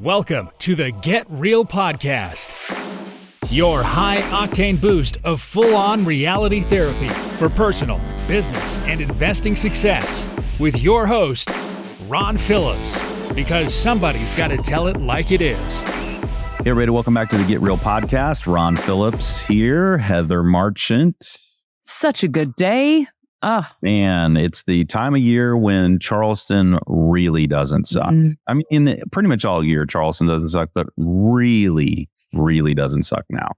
Welcome to the Get Real Podcast, your high-octane boost of full-on reality therapy for personal, business, and investing success with your host, Ron Phillips, because somebody's got to tell it like it is. Hey, everybody, welcome back to the Get Real Podcast. Ron Phillips here, Heather Marchant. Such a good day. Man, it's the time of year when Charleston really doesn't suck. I mean, in pretty much all year, Charleston doesn't suck, but really doesn't suck now.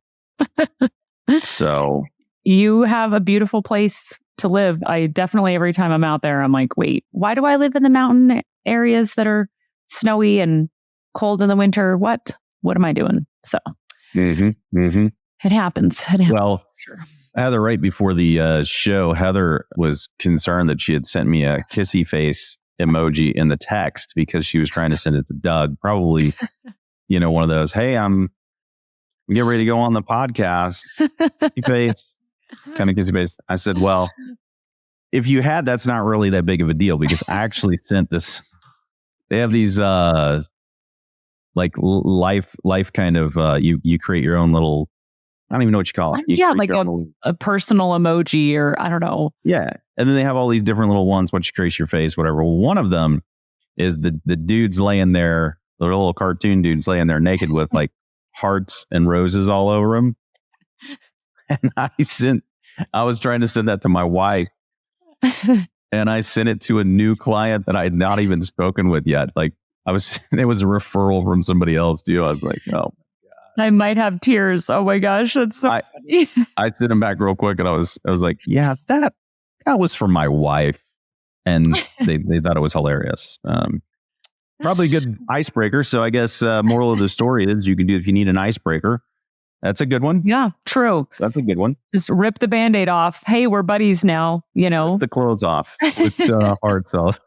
So you have a beautiful place to live. I definitely, every time I'm out there, I'm like, wait, why do I live in the mountain areas that are snowy and cold in the winter? What am I doing? So it happens. Well, sure. Heather, right before the show, Heather was concerned that she had sent me a kissy face emoji in the text because she was trying to send it to Doug. Probably, one of those, hey, I'm getting ready to go on the podcast. Kissy face, kind of kissy face. I said, well, if you had, that's not really that big of a deal because I actually sent this. They have these like life kind of, you create your own little, I don't even know what you call it. Like a personal emoji or I don't know. Yeah. And then they have all these different little ones once you create your face, whatever. One of them is the dudes laying there, the little cartoon dudes laying there naked with like hearts and roses all over them. And I was trying to send that to my wife and I sent it to a new client that I had not even spoken with yet. Like it was a referral from somebody else too. I was like, oh. I might have tears. Oh my gosh, that's so funny. I sent him back real quick and I was like, yeah, that was for my wife. And they thought it was hilarious. Probably a good icebreaker. So I guess moral of the story is you can do if you need an icebreaker. That's a good one. Yeah, true. That's a good one. Just rip the Band-Aid off. Hey, we're buddies now, Rip the clothes off. With hearts off.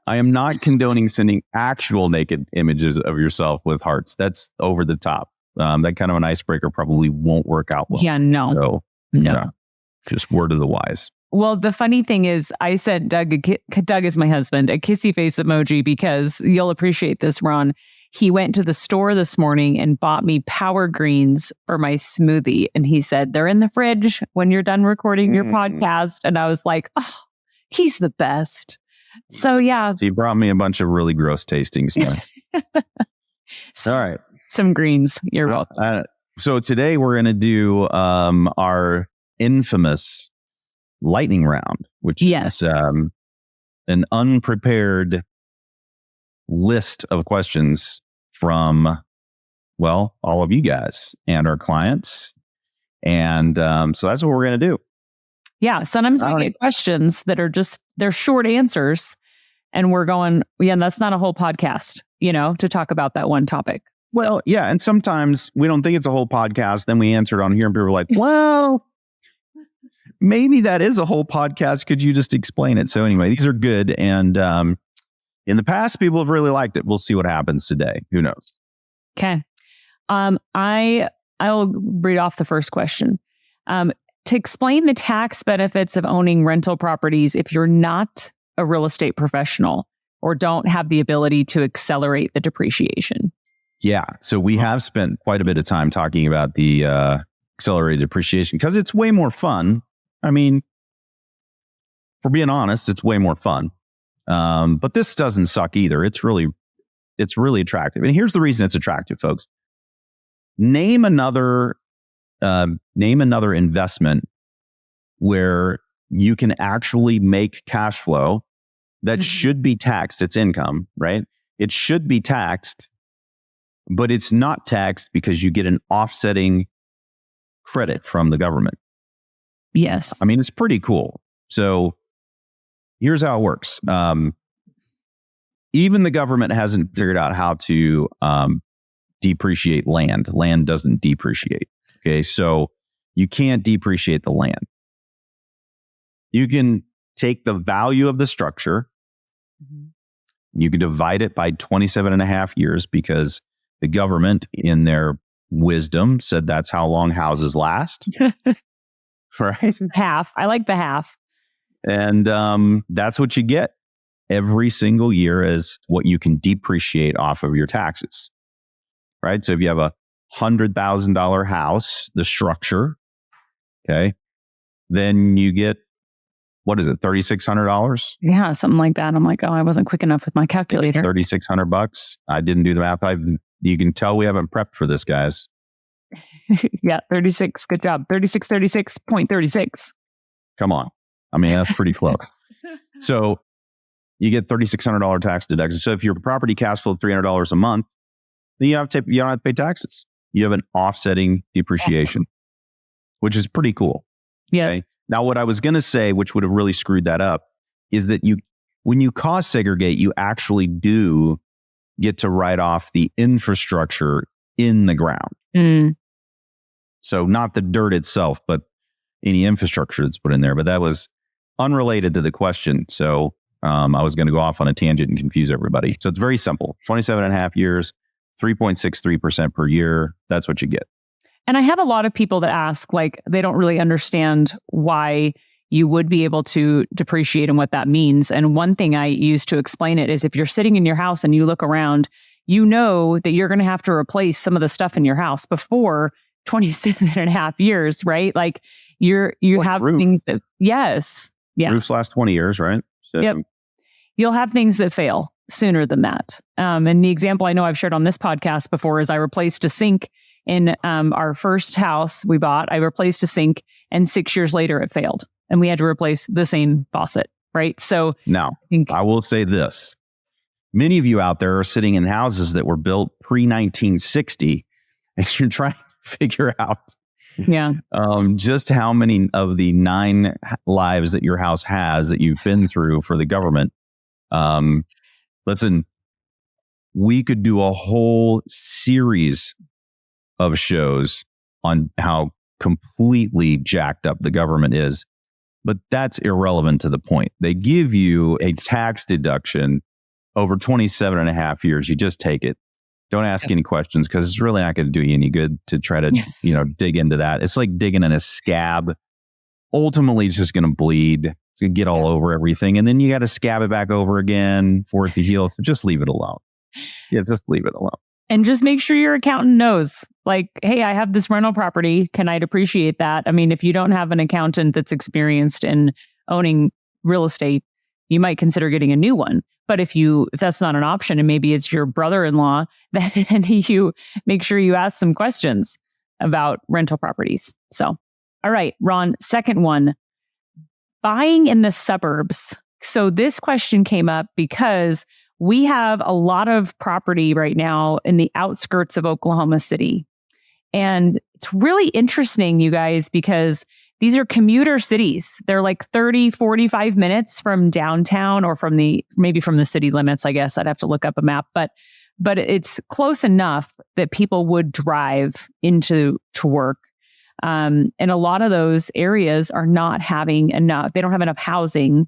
I am not condoning sending actual naked images of yourself with hearts. That's over the top. That kind of an icebreaker probably won't work out well. Yeah, no. So, no. Just word of the wise. Well, the funny thing is I sent Doug is my husband, a kissy face emoji because you'll appreciate this, Ron. He went to the store this morning and bought me power greens for my smoothie. And he said, they're in the fridge when you're done recording your podcast. And I was like, oh, he's the best. So, yeah. He brought me a bunch of really gross tasting stuff. All right. Some greens. You're welcome. So today we're going to do our infamous lightning round, which is an unprepared list of questions from, well, all of you guys and our clients. And so that's what we're going to do. Yeah, sometimes we get questions that are they're short answers and we're going, that's not a whole podcast, to talk about that one topic. Well, yeah. And sometimes we don't think it's a whole podcast. Then we answer it on here and people are like, well, maybe that is a whole podcast. Could you just explain it? So anyway, these are good. And in the past, people have really liked it. We'll see what happens today. Who knows? Okay. I'll read off the first question. To explain the tax benefits of owning rental properties if you're not a real estate professional or don't have the ability to accelerate the depreciation. Yeah. So we have spent quite a bit of time talking about the accelerated depreciation because it's way more fun. I mean, for being honest, it's way more fun. But this doesn't suck either. It's really attractive. And here's the reason it's attractive, folks. Name another investment where you can actually make cash flow that should be taxed. It's income, right? It should be taxed, but it's not taxed because you get an offsetting credit from the government. Yes. I mean, it's pretty cool. So here's how it works. Even the government hasn't figured out how to depreciate land. Land doesn't depreciate. Okay, so you can't depreciate the land. You can take the value of the structure. You can divide it by 27 and a half years because the government, in their wisdom, said that's how long houses last. Right? Half. I like the half. And that's what you get. every single year as what you can depreciate off of your taxes, right? So if you have a $100,000 house, the structure, okay, then you get, what is it, $3,600? Yeah, something like that. I'm like, oh, I wasn't quick enough with my calculator. $3,600. I didn't do the math. You can tell we haven't prepped for this, guys. Yeah, 36. Good job. 36.36. Come on. I mean, that's pretty close. So you get $3,600 tax deduction. So if your property cash flow $300 a month, then you don't have to pay taxes. You have an offsetting depreciation, which is pretty cool. Yes. Okay? Now, what I was going to say, which would have really screwed that up, is that when you cost segregate, you actually do get to write off the infrastructure in the ground. Mm. So not the dirt itself, but any infrastructure that's put in there. But that was unrelated to the question. So I was going to go off on a tangent and confuse everybody. So it's very simple. 27 and a half years, 3.63% per year. That's what you get. And I have a lot of people that ask, like, they don't really understand why you would be able to depreciate and what that means. And one thing I use to explain it is if you're sitting in your house and you look around, you know that you're going to have to replace some of the stuff in your house before 27 and a half years, right? Like you have roof. things that, yes. Yeah. Roofs last 20 years, right? So, yep. You'll have things that fail sooner than that. And the example I know I've shared on this podcast before is I replaced a sink in our first house we bought. I replaced a sink and 6 years later it failed. And we had to replace the same faucet, right? So now I will say this. Many of you out there are sitting in houses that were built pre-1960 and you're trying to figure out just how many of the 9 lives that your house has that you've been through for the government. Listen, we could do a whole series of shows on how completely jacked up the government is, but that's irrelevant to the point. They give you a tax deduction over 27 and a half years. You just take it. Don't ask any questions because it's really not going to do you any good to try to, dig into that. It's like digging in a scab. Ultimately, it's just going to bleed. It's going to get all over everything. And then you got to scab it back over again for it to heal. So just leave it alone. Yeah, just leave it alone. And just make sure your accountant knows, like, hey, I have this rental property. Can I depreciate that? I mean, if you don't have an accountant that's experienced in owning real estate, you might consider getting a new one. But if that's not an option, and maybe it's your brother-in-law, then you make sure you ask some questions about rental properties. So, all right, Ron, second one, buying in the suburbs. So this question came up because we have a lot of property right now in the outskirts of Oklahoma City. And it's really interesting, you guys, because these are commuter cities. They're like 30, 45 minutes from downtown or maybe from the city limits, I guess. I'd have to look up a map, but it's close enough that people would drive to work. And a lot of those areas are not having enough. They don't have enough housing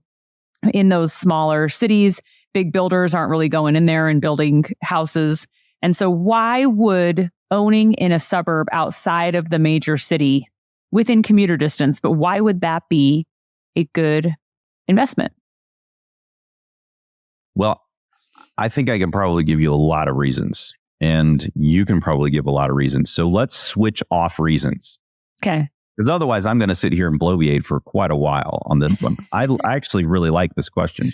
in those smaller cities. Big builders aren't really going in there and building houses. And so why would owning in a suburb outside of the major city within commuter distance, but why would that be a good investment? Well, I think I can probably give you a lot of reasons, and you can probably give a lot of reasons. So let's switch off reasons. Okay. Because otherwise I'm going to sit here and bloviate for quite a while on this one. I actually really like this question.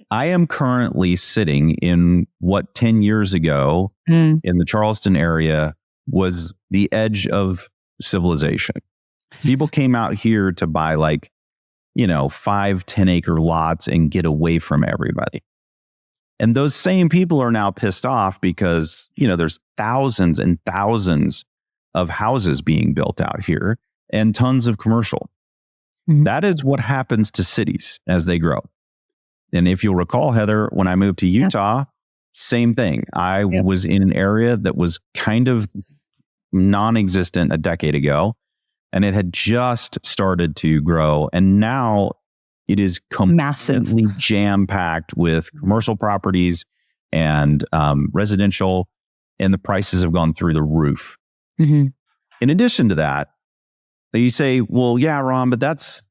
I am currently sitting in what 10 years ago in the Charleston area was the edge of civilization. People came out here to buy 5-10 acre lots and get away from everybody. And those same people are now pissed off because, there's thousands and thousands of houses being built out here and tons of commercial. Mm-hmm. That is what happens to cities as they grow. And if you'll recall, Heather, when I moved to Utah, same thing. I was in an area that was kind of non-existent a decade ago, and it had just started to grow. And now it is completely jam-packed with commercial properties and residential, and the prices have gone through the roof. Mm-hmm. In addition to that, you say, well, yeah, Ron, but that's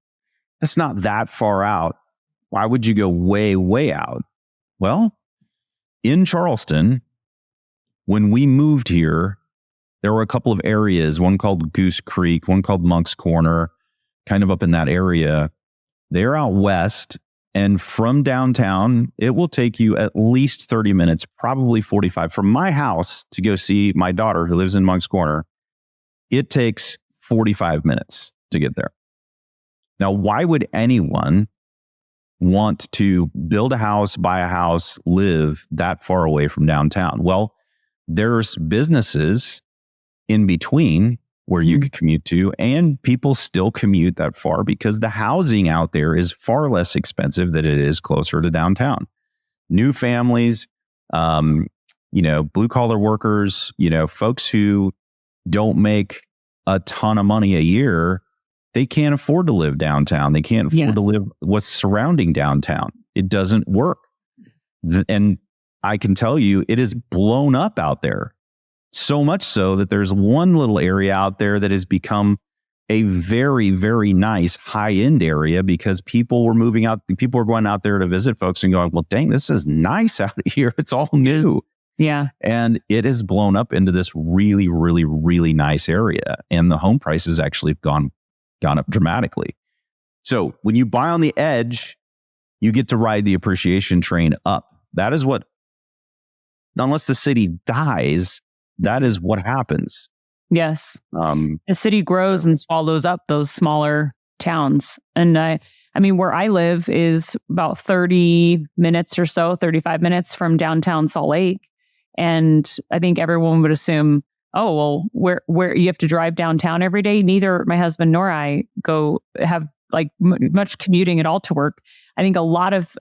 not that far out. Why would you go way, way out? Well, in Charleston, when we moved here, there were a couple of areas, one called Goose Creek, one called Monk's Corner, kind of up in that area. They're out west. And from downtown, it will take you at least 30 minutes, probably 45. From my house to go see my daughter who lives in Monk's Corner, it takes 45 minutes to get there. Now, why would anyone want to build a house, buy a house, live that far away from downtown? Well, there's businesses in between where you could commute to, and people still commute that far because the housing out there is far less expensive than it is closer to downtown. New families, blue collar workers, folks who don't make a ton of money a year, they can't afford to live downtown. They can't afford to live what's surrounding downtown. It doesn't work. And I can tell you, it is blown up out there. So much so that there's one little area out there that has become a very, very nice high-end area because people were moving out. People were going out there to visit folks and going, well, dang, this is nice out here. It's all new. Yeah. And it has blown up into this really, really, really nice area. And the home prices actually have gone up dramatically. So when you buy on the edge, you get to ride the appreciation train up. That is what, unless the city dies, that is what happens. Yes. The city grows and swallows up those smaller towns. And I mean, where I live is about 30 minutes or so, 35 minutes from downtown Salt Lake. And I think everyone would assume, oh, well, where you have to drive downtown every day. Neither my husband nor I have much commuting at all to work. I think a lot of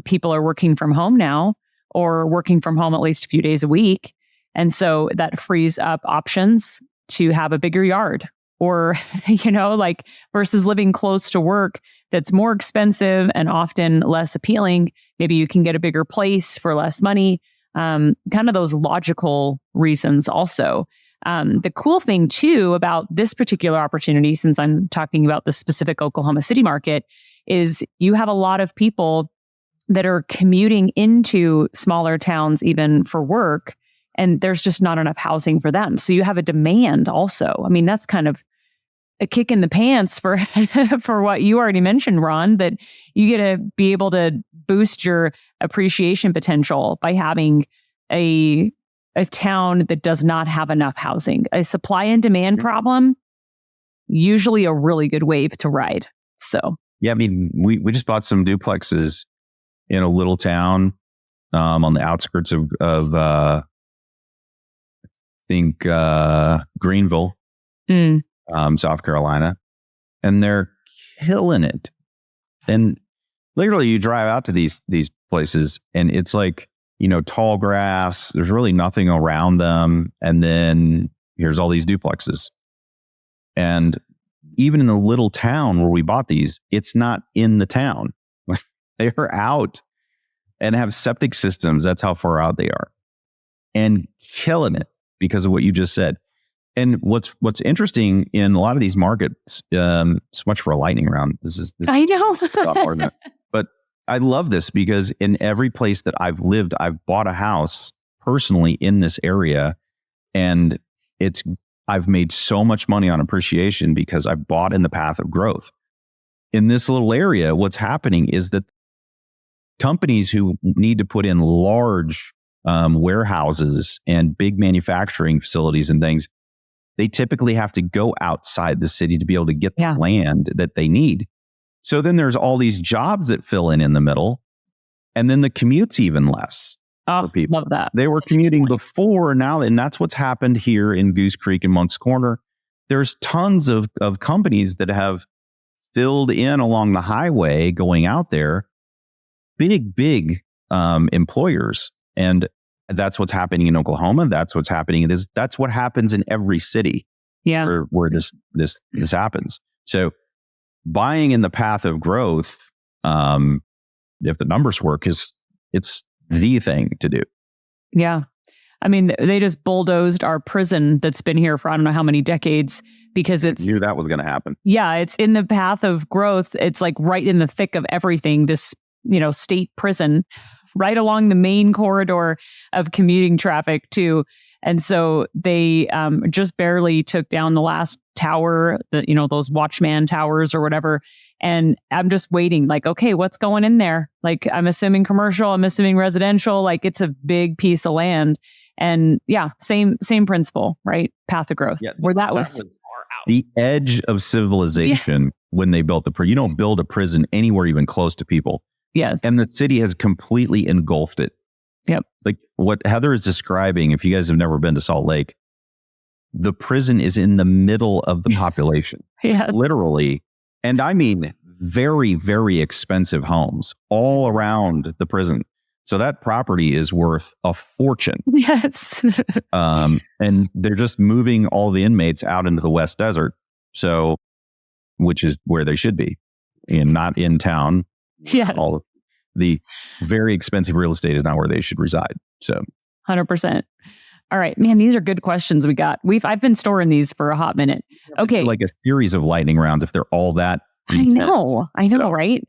people are working from home now, or working from home at least a few days a week. And so that frees up options to have a bigger yard, or, versus living close to work that's more expensive and often less appealing. Maybe you can get a bigger place for less money. Kind of those logical reasons also. The cool thing too about this particular opportunity, since I'm talking about the specific Oklahoma City market, is you have a lot of people that are commuting into smaller towns even for work, and there's just not enough housing for them. So you have a demand also. I mean, that's kind of a kick in the pants for for what you already mentioned, Ron, that you get to be able to boost your appreciation potential by having a town that does not have enough housing. A supply and demand problem, usually a really good wave to ride. So yeah, I mean, we just bought some duplexes in a little town on the outskirts of Greenville, South Carolina, and they're killing it. And literally, you drive out to these places, and it's like, tall grass. There's really nothing around them, and then here's all these duplexes. And even in the little town where we bought these, it's not in the town. They are out and have septic systems. That's how far out they are, and killing it because of what you just said. And what's interesting in a lot of these markets, so much for a lightning round. This I know. a lot more than that. But I love this because in every place that I've lived, I've bought a house personally in this area, and I've made so much money on appreciation because I've bought in the path of growth. In this little area, what's happening is that companies who need to put in large warehouses and big manufacturing facilities and things, they typically have to go outside the city to be able to get the land that they need. So then there's all these jobs that fill in the middle, and then the commute's even less for people. Love that. They were commuting before now, and that's what's happened here in Goose Creek and Monk's Corner. There's tons of companies that have filled in along the highway going out there, big employers. And that's what's happening in Oklahoma. That's what's happening. That's what happens in every city where this happens. So buying in the path of growth, if the numbers work, it's the thing to do. Yeah. I mean, they just bulldozed our prison that's been here for I don't know how many decades because it's... knew that was going to happen. Yeah, it's in the path of growth. It's like right in the thick of everything. This state prison right along the main corridor of commuting traffic too. And so they just barely took down the last tower, those watchman towers or whatever. And I'm just waiting, like, okay, what's going in there? Like, I'm assuming commercial, I'm assuming residential, like it's a big piece of land. And yeah, same principle, right? Path of growth, where that was far out. The edge of civilization when they built you don't build a prison anywhere even close to people. Yes. And the city has completely engulfed it. Yep. Like what Heather is describing, if you guys have never been to Salt Lake, the prison is in the middle of the population. Yes. Literally. And I mean, very, very expensive homes all around the prison. So that property is worth a fortune. Yes. And they're just moving all the inmates out into the West Desert. So, which is where they should be, and not in town. Yes. All of the very expensive real estate is not where they should reside. So 100%. All right, man, these are good questions we got. I've been storing these for a hot minute. Okay. Like a series of lightning rounds if they're all that intense. I know, right?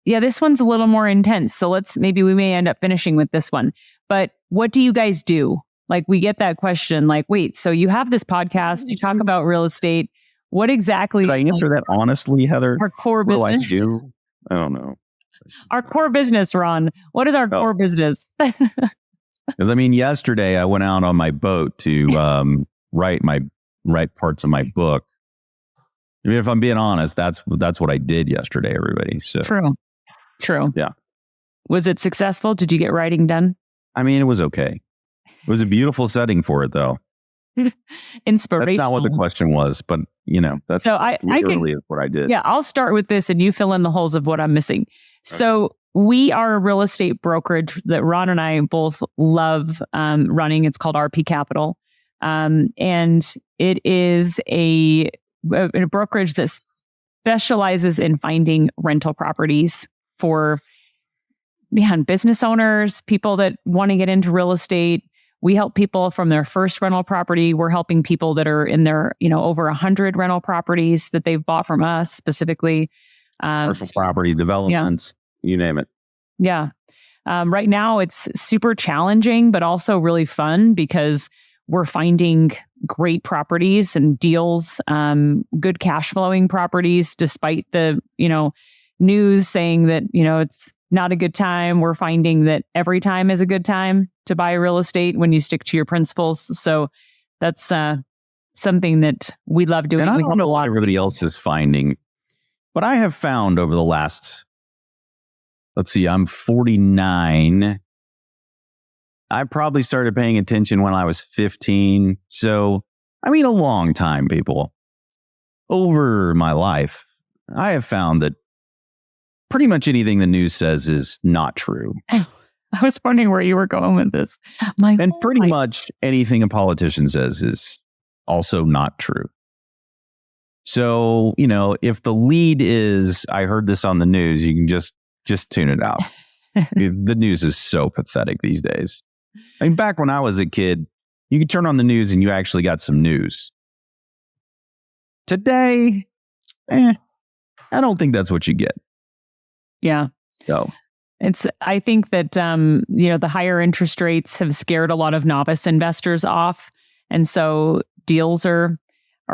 This one's a little more intense. So we may end up finishing with this one. But what do you guys do? Like, we get that question, like, wait, so you have this podcast, you talk about real estate. What exactly? Did I answer that honestly, Heather? Our core business. I do? I don't know. Our core business, Ron. What is our core business? Because yesterday I went out on my boat to write parts of my book. If I'm being honest, that's what I did yesterday, everybody. So True. Yeah. Was it successful? Did you get writing done? It was okay. It was a beautiful setting for it, though. Inspirational. That's not what the question was, but that's literally what I did. Yeah, I'll start with this and you fill in the holes of what I'm missing. Okay. So we are a real estate brokerage that Ron and I both love running. It's called RP Capital. And it is a brokerage that specializes in finding rental properties for business owners, people that want to get into real estate. We help people from their first rental property. We're helping people that are in their, over 100 rental properties that they've bought from us specifically. Commercial property developments, you name it. Yeah. Right now it's super challenging, but also really fun because we're finding great properties and deals, good cash flowing properties, despite the, news saying that, it's not a good time. We're finding that every time is a good time to buy real estate when you stick to your principles. So that's something that we love doing. And I don't know what everybody else is finding, but I have found over the last, I'm 49. I probably started paying attention when I was 15. So, a long time, people. Over my life, I have found that pretty much anything the news says is not true. I was wondering where you were going with this. Pretty much anything a politician says is also not true. So, if the lead is, I heard this on the news, you can just tune it out. The news is so pathetic these days. Back when I was a kid, you could turn on the news and you actually got some news. Today, I don't think that's what you get. Yeah. So I think that, the higher interest rates have scared a lot of novice investors off. And so deals are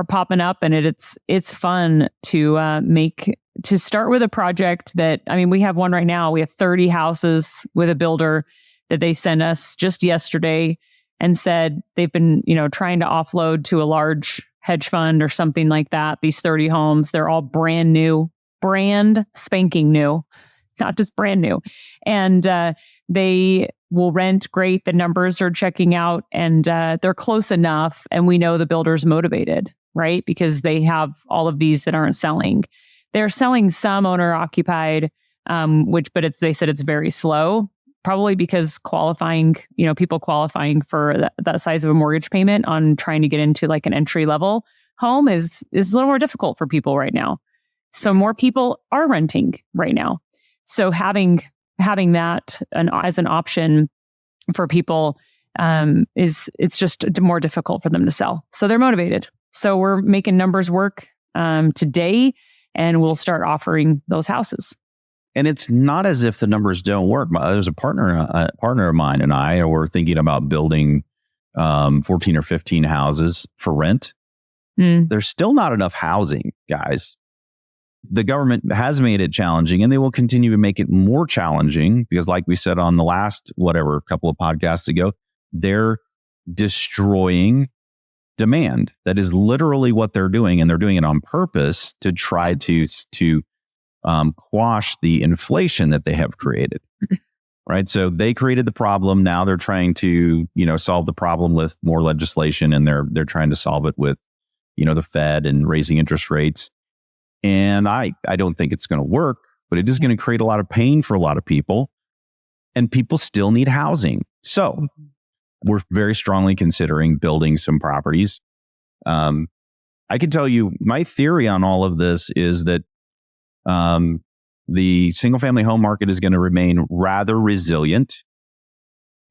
popping up, and it's fun to start with a project that, we have one right now. We have 30 houses with a builder that they sent us just yesterday and said they've been, trying to offload to a large hedge fund or something like that. These 30 homes, they're all brand spanking new, not just brand new. And they will rent great. The numbers are checking out, and they're close enough. And we know the builder's motivated, right? Because they have all of these that aren't selling. They're selling some owner occupied, they said it's very slow. Probably because people qualifying for that size of a mortgage payment on trying to get into like an entry level home is a little more difficult for people right now. So more people are renting right now. So having that as an option for people it's just more difficult for them to sell. So they're motivated. So we're making numbers work today, and we'll start offering those houses. And it's not as if the numbers don't work. There's a partner of mine and I were thinking about building 14 or 15 houses for rent. There's still not enough housing, guys. The government has made it challenging, and they will continue to make it more challenging because, like we said on the last, couple of podcasts ago, they're destroying demand. That is literally what they're doing, and they're doing it on purpose to try to quash the inflation that they have created. Right. So they created the problem. Now they're trying to, solve the problem with more legislation, and they're trying to solve it with, the Fed and raising interest rates. And I don't think it's going to work, but it is going to create a lot of pain for a lot of people, and people still need housing. So we're very strongly considering building some properties. I can tell you my theory on all of this is that the single family home market is going to remain rather resilient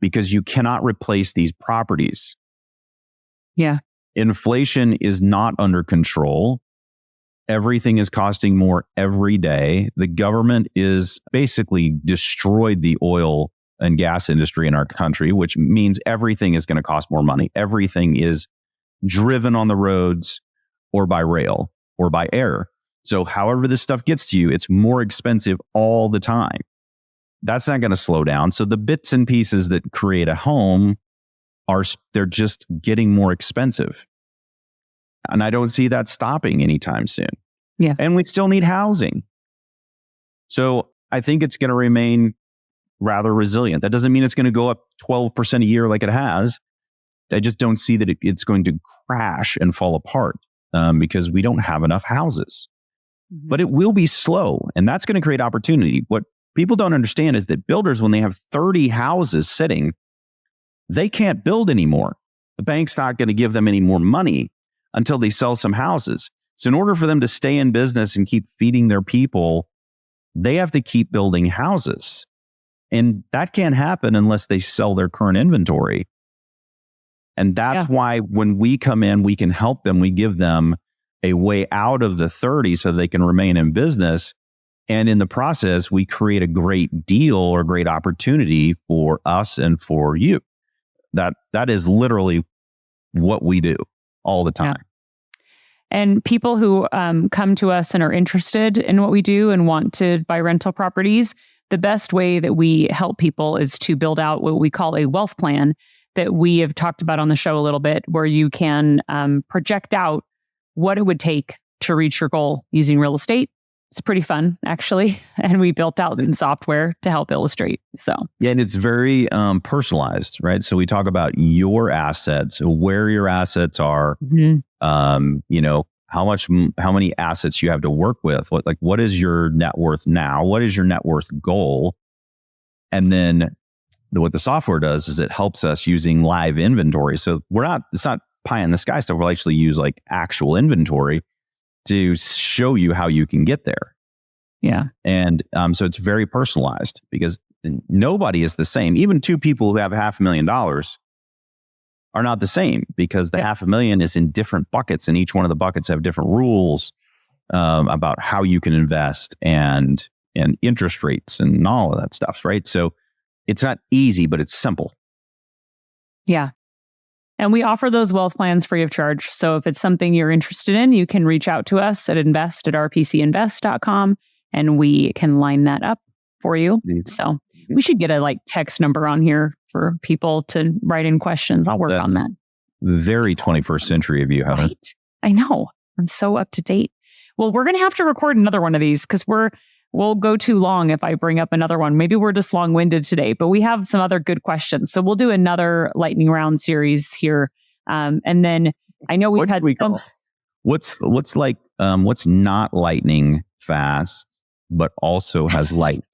because you cannot replace these properties. Yeah. Inflation is not under control. Everything is costing more every day. The government is basically destroyed the oil and gas industry in our country, which means everything is going to cost more money. Everything is driven on the roads or by rail or by air. So however this stuff gets to you, it's more expensive all the time. That's not going to slow down. So the bits and pieces that create a home they're just getting more expensive. And I don't see that stopping anytime soon. Yeah. And we still need housing. So I think it's going to remain rather resilient. That doesn't mean it's going to go up 12% a year like it has. I just don't see that it's going to crash and fall apart because we don't have enough houses. Mm-hmm. But it will be slow, and that's going to create opportunity. What people don't understand is that builders, when they have 30 houses sitting, they can't build anymore. The bank's not going to give them any more money until they sell some houses. So in order for them to stay in business and keep feeding their people, they have to keep building houses. And that can't happen unless they sell their current inventory. And that's why when we come in, we can help them. We give them a way out of the 30 so they can remain in business. And in the process, we create a great deal or great opportunity for us and for you. That is literally what we do all the time. Yeah. And people who come to us and are interested in what we do and want to buy rental properties, the best way that we help people is to build out what we call a wealth plan that we have talked about on the show a little bit, where you can project out what it would take to reach your goal using real estate. It's pretty fun, actually. And we built out some software to help illustrate. So yeah, and it's very personalized, right? So we talk about your assets, where your assets are, how many assets you have to work with. What is your net worth now? What is your net worth goal? And then what the software does is it helps us using live inventory. So it's not pie in the sky stuff. We'll actually use actual inventory to show you how you can get there. Yeah. And so it's very personalized because nobody is the same. Even two people who have $500,000 are not the same because the $500,000 is in different buckets, and each one of the buckets have different rules about how you can invest and interest rates and all of that stuff, right? So it's not easy, but it's simple. Yeah. And we offer those wealth plans free of charge. So if it's something you're interested in, you can reach out to us at invest@rpcinvest.com and we can line that up for you. So we should get a text number on here for people to write in questions. I'll work on that. Very 21st century of you, Heather. Right? I know. I'm so up to date. Well, we're going to have to record another one of these because we'll go too long if I bring up another one. Maybe we're just long-winded today, but we have some other good questions. So we'll do another lightning round series here. And then I know we've had what's not lightning fast, but also has light.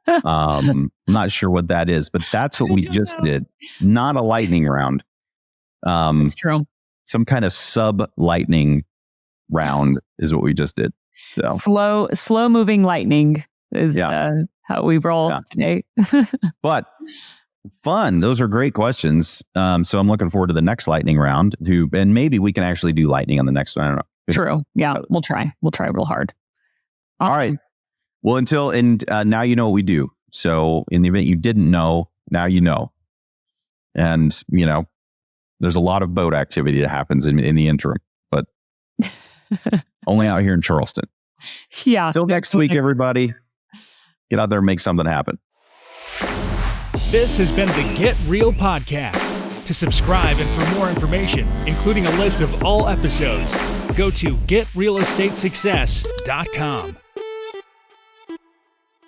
I'm not sure what that is, but that's what we just did. Not a lightning round. It's true. Some kind of sub-lightning round is what we just did. So. Slow moving lightning is how we roll today. But fun. Those are great questions. So I'm looking forward to the next lightning round. And maybe we can actually do lightning on the next one. I don't know. True. Yeah, we'll try. We'll try real hard. Awesome. All right. Well, now you know what we do. So in the event you didn't know, now you know. And, there's a lot of boat activity that happens in the interim, but only out here in Charleston. Yeah. Till next week, everybody. Get out there and make something happen. This has been the Get Real Podcast. To subscribe and for more information, including a list of all episodes, go to getrealestatesuccess.com.